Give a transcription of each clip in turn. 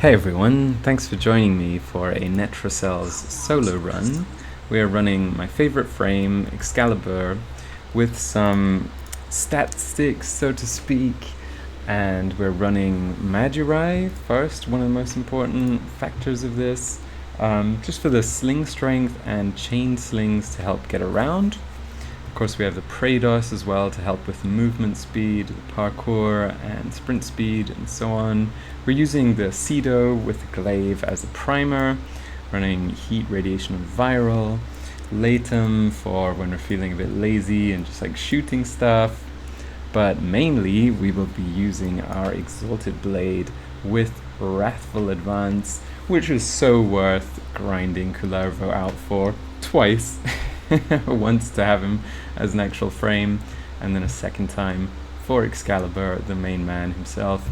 Hey everyone, thanks for joining me for a Netracell's solo run. We are running my favorite frame, Excalibur, with some stat sticks, so to speak, and we're running Magi first, one of the most important factors of this, just for the sling strength and chain slings to help get around. Of course, we have the Praedos as well to help with movement speed, parkour, and sprint speed, and so on. We're using the Cedo with the Glaive as a primer, running Heat, Radiation, and Viral, Latum for when we're feeling a bit lazy and just like shooting stuff. But mainly, we will be using our Exalted Blade with Wrathful Advance, which is so worth grinding Kullervo out for twice. Once to have him as an actual frame, and then a second time for Excalibur, the main man himself.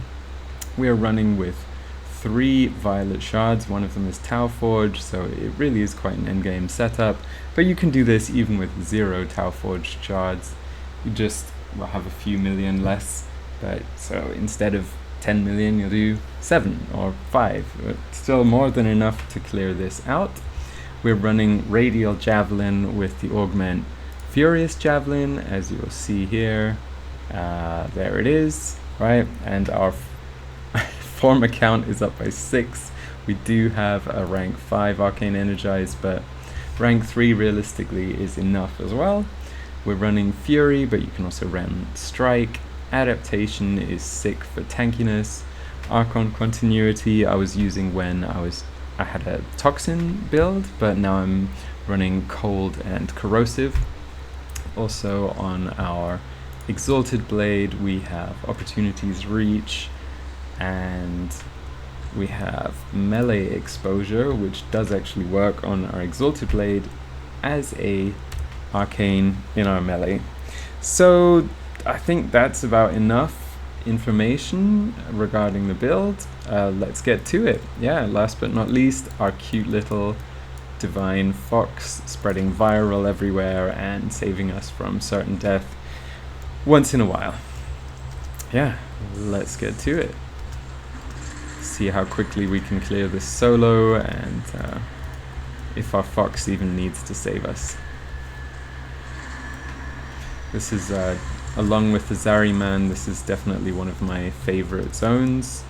We are running with 3 violet shards. One of them is Tau Forge, so it really is quite an endgame setup, but you can do this even with 0 Tau Forge shards. You just will have a few million less, but so instead of 10 million you'll do 7 or 5. Still more than enough to clear this out. We're running Radial Javelin with the Augment Furious Javelin, as you'll see here. There it is, right? And our form account is up by 6. We do have a rank 5 Arcane Energize, but rank 3 realistically is enough as well. We're running Fury, but you can also run Strike. Adaptation is sick for tankiness. Archon Continuity I was using when I had a Toxin build, but now I'm running Cold and Corrosive. Also on our Exalted Blade we have Opportunities Reach, and we have Melee Exposure, which does actually work on our Exalted Blade as a arcane in our melee. So I think that's about enough information regarding the build. Let's get to it. Yeah, last but not least, our cute little divine fox spreading viral everywhere and saving us from certain death once in a while. Yeah, let's get to it. See how quickly we can clear this solo, and if our fox even needs to save us. This is along with the Zariman, this is definitely one of my favorite zones.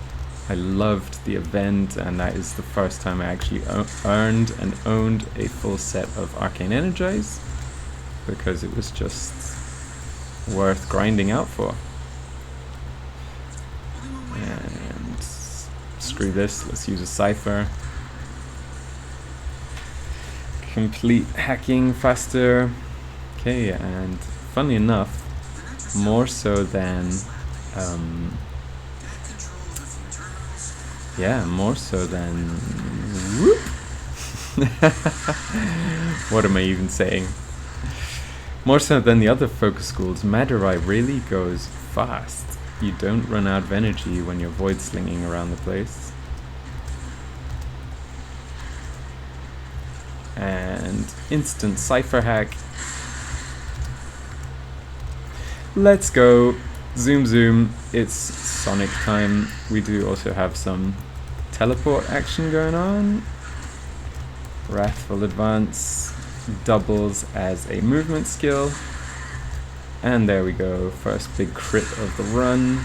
I loved the event, and that is the first time I actually earned and owned a full set of Arcane Energize, because it was just worth grinding out for. And screw this, let's use a Cypher. Complete hacking faster. Okay, and funnily enough, more so than whoop. What am I even saying? More so than the other focus schools, Magi really goes fast. You don't run out of energy when you're void slinging around the place. And instant Cypher hack. Let's go. Zoom zoom. It's Sonic time. We do also have some teleport action going on. Wrathful Advance doubles as a movement skill. And there we go. First big crit of the run.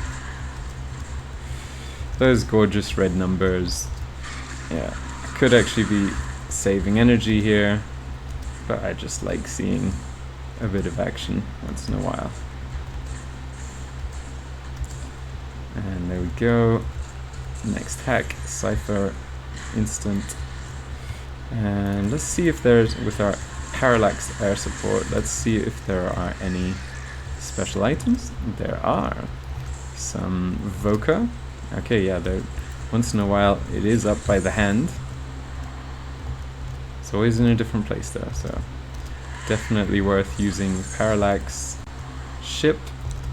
Those gorgeous red numbers. Yeah, I could actually be saving energy here, but I just like seeing a bit of action once in a while. And there we go. Next hack, Cypher, instant. And let's see if there's, with our Parallax air support, let's see if there are any special items. There are. Some Voca. Okay, yeah, there. Once in a while it is up by the hand. It's always in a different place though, so definitely worth using Parallax ship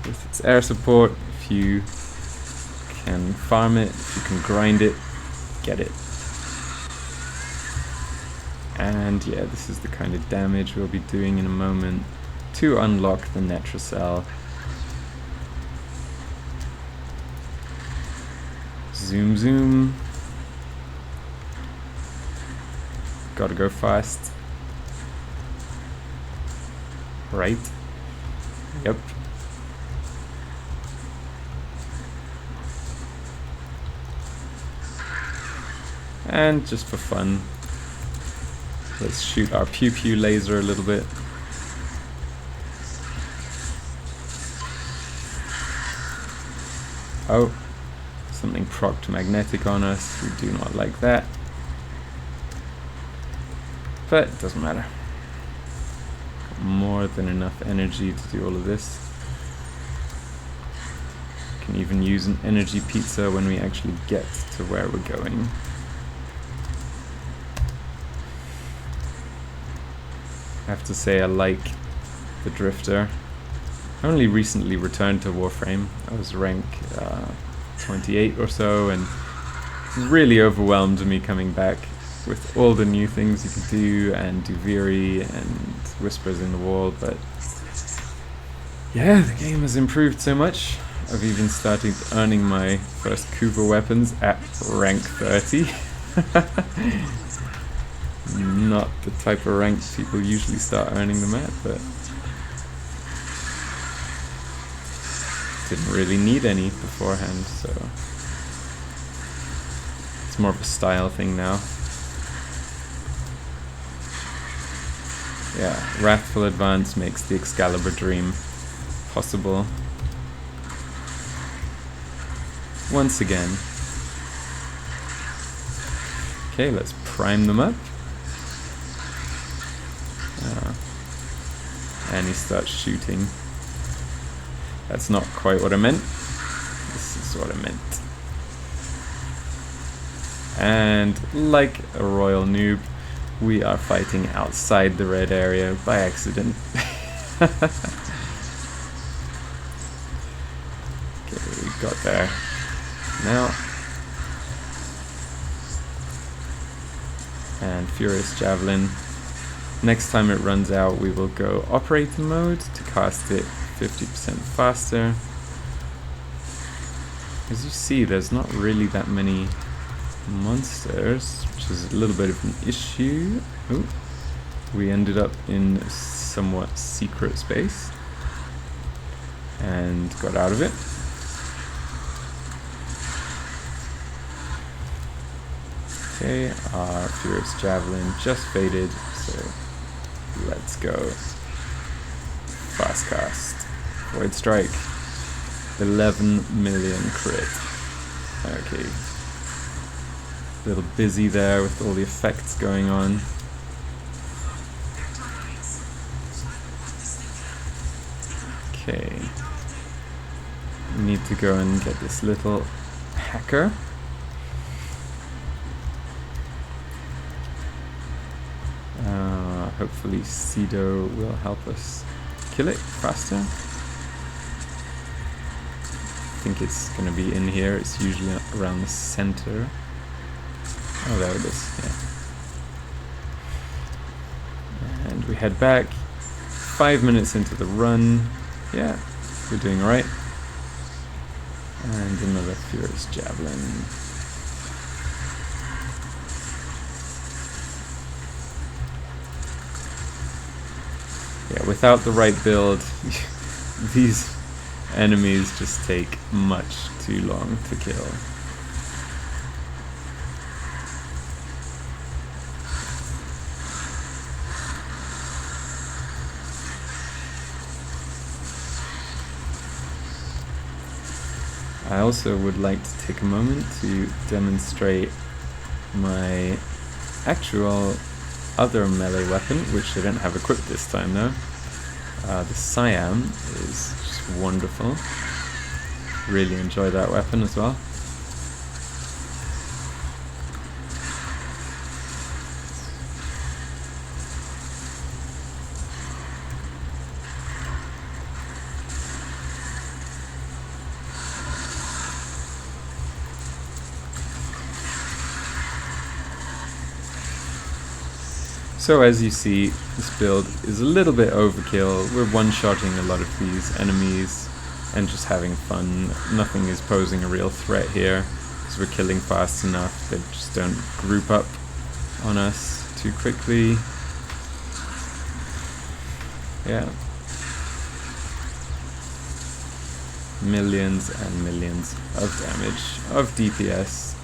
with its air support. If you can farm it, if you can grind it, get it. And yeah, this is the kind of damage we'll be doing in a moment to unlock the Netracell. Zoom zoom. Gotta go fast. Right. Yep. And just for fun, let's shoot our pew pew laser a little bit. Oh, something procced magnetic on us. We do not like that. But it doesn't matter. More than enough energy to do all of this. Can even use an energy pizza when we actually get to where we're going. I have to say I like the Drifter. I only recently returned to Warframe. I was rank 28 or so, and really overwhelmed me coming back with all the new things you can do, and Duviri and Whispers in the Wall. But yeah, the game has improved so much. I've even started earning my first Kuva weapons at rank 30. Not the type of rank people usually start earning them at, but didn't really need any beforehand, so it's more of a style thing now. Yeah, Wrathful Advance makes the Excalibur dream possible. Once again. Okay, let's prime them up. And he starts shooting. That's not quite what I meant. This is what I meant. And like a royal noob, we are fighting outside the red area by accident. Okay, we got there. Now. And Furious Javelin. Next time it runs out, we will go operator mode to cast it 50% faster. As you see, there's not really that many monsters, which is a little bit of an issue. Ooh. We ended up in a somewhat secret space and got out of it. Okay, our Furious Javelin just faded, so let's go. Fast cast. Void Strike. 11 million crit. Okay. A little busy there with all the effects going on. Okay. We need to go and get this little hacker. Hopefully Cedo will help us kill it faster. I think it's going to be in here. It's usually around the center. Oh, there it is. Yeah. And we head back. 5 minutes into the run. Yeah, we're doing alright. And another Furious Javelin. Yeah, without the right build, these enemies just take much too long to kill. I also would like to take a moment to demonstrate my actual other melee weapon, which I don't have equipped this time though. The Siam is just wonderful. Really enjoy that weapon as well. So as you see, this build is a little bit overkill. We're one-shotting a lot of these enemies and just having fun. Nothing is posing a real threat here because we're killing fast enough. They just don't group up on us too quickly. Yeah. Millions and millions of damage, of DPS.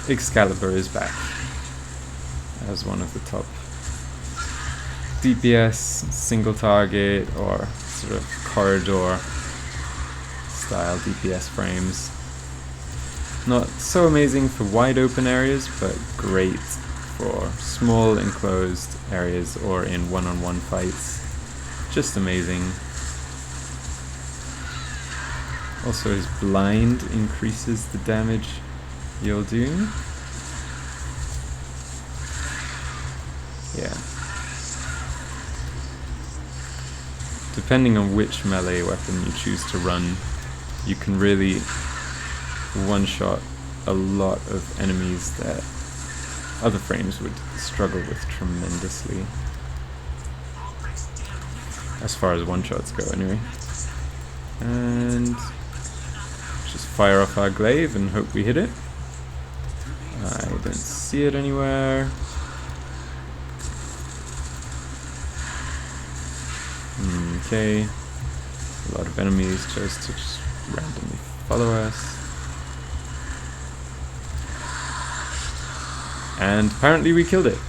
Excalibur is back as one of the top DPS single target or sort of corridor style DPS frames. Not so amazing for wide open areas, but great for small enclosed areas or in one-on-one fights. Just amazing. Also his blind increases the damage you'll do. Yeah. Depending on which melee weapon you choose to run, you can really one-shot a lot of enemies that other frames would struggle with tremendously. As far as one-shots go, anyway. And just fire off our glaive and hope we hit it. I don't see it anywhere. Okay. A lot of enemies chose to just randomly follow us. And apparently we killed it.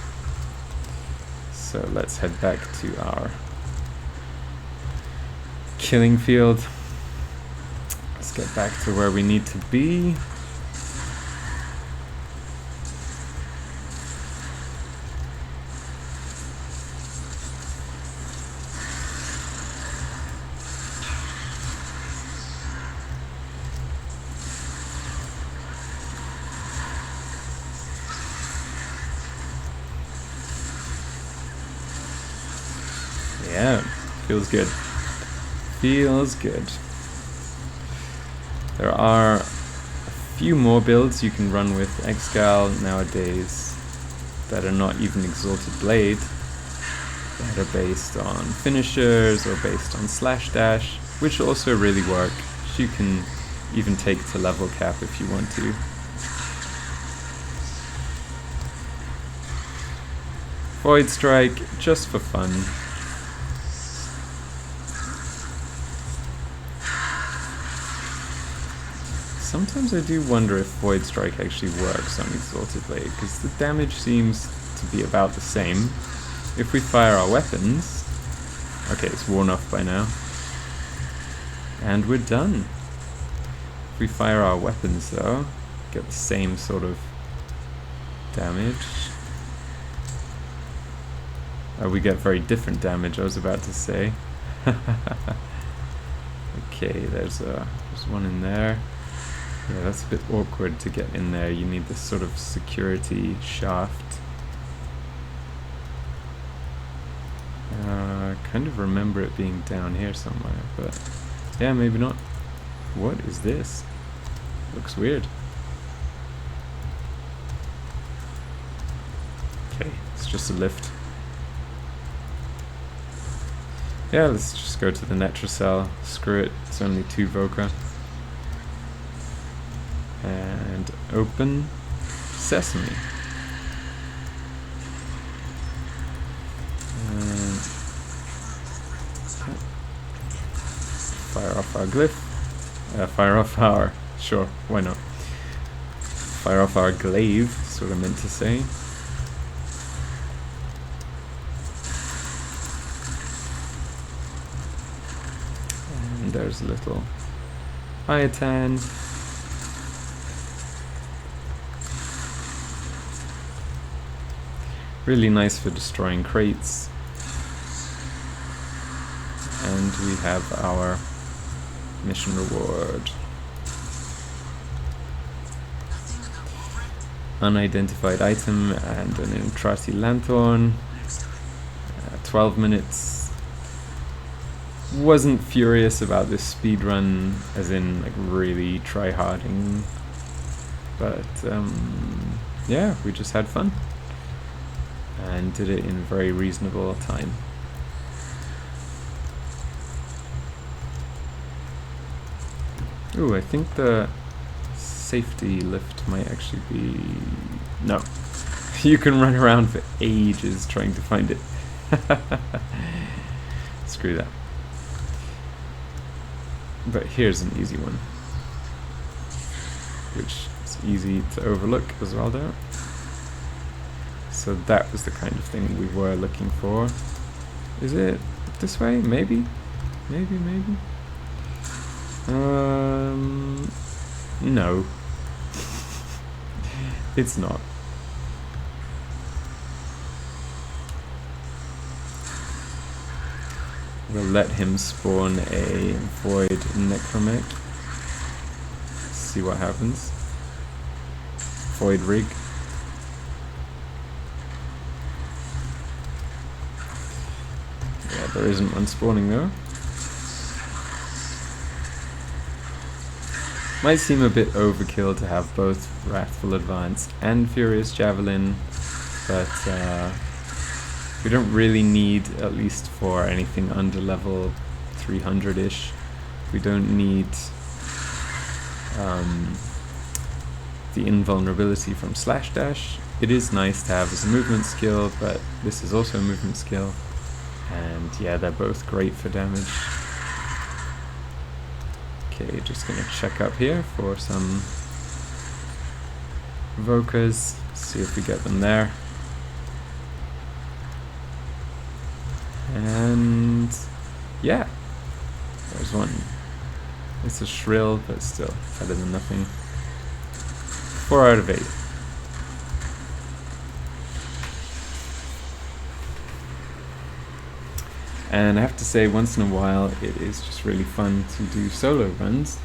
So let's head back to our killing field. Let's get back to where we need to be. Yeah, feels good. Feels good. There are a few more builds you can run with Excal nowadays that are not even Exalted Blade, that are based on finishers or based on slash dash, which also really work. You can even take to level cap if you want to. Void Strike, just for fun. Sometimes I do wonder if Void Strike actually works on Exalted Blade, because the damage seems to be about the same. If we fire our weapons... Okay, it's worn off by now. And we're done. If we fire our weapons though, get the same sort of damage. We get very different damage, I was about to say. Okay, there's one in there. Yeah, that's a bit awkward to get in there. You need this sort of security shaft. I kind of remember it being down here somewhere, but yeah, maybe not. What is this? Looks weird. Okay, it's just a lift. Yeah, let's just go to the Netracell. Screw it, it's only 2 Voca. And open Sesame. And fire off our glyph. Fire off our... Sure, why not? Fire off our glaive, sort of meant to say. And there's a little Iatan. Really nice for destroying crates. And we have our mission reward. Unidentified item and an Netracell Lanthorn. 12 minutes. Wasn't furious about this speed run, as in like really try-harding. But yeah, we just had fun. And did it in a very reasonable time. Ooh, I think the safety lift might actually be... no. You can run around for ages trying to find it. Screw that. But here's an easy one, which is easy to overlook as well there. So that was the kind of thing we were looking for. Is it this way? Maybe? Maybe? No. It's not. We'll let him spawn a void necromech. See what happens. Void rig. Yeah, there isn't one spawning though. Might seem a bit overkill to have both Wrathful Advance and Furious Javelin, but we don't really need, at least for anything under level 300-ish, we don't need the invulnerability from Slash Dash. It is nice to have as a movement skill, but this is also a movement skill, and yeah, they're both great for damage. Okay, just gonna check up here for some Vokas, see if we get them there. And yeah, there's one. It's a shrill, but still better than nothing. 4 out of 8. And I have to say, once in a while, it is just really fun to do solo runs.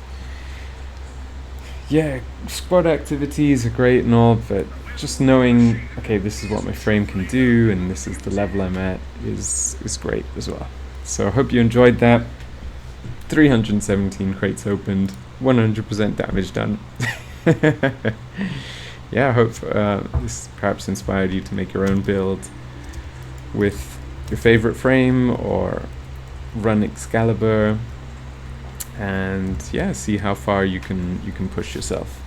Yeah, squad activities are great and all, but just knowing, okay, this is what my frame can do, and this is the level I'm at, is great as well. So I hope you enjoyed that. 317 crates opened, 100% damage done. Yeah, I hope this perhaps inspired you to make your own build with your favorite frame, or run Excalibur, and yeah, see how far you can push yourself.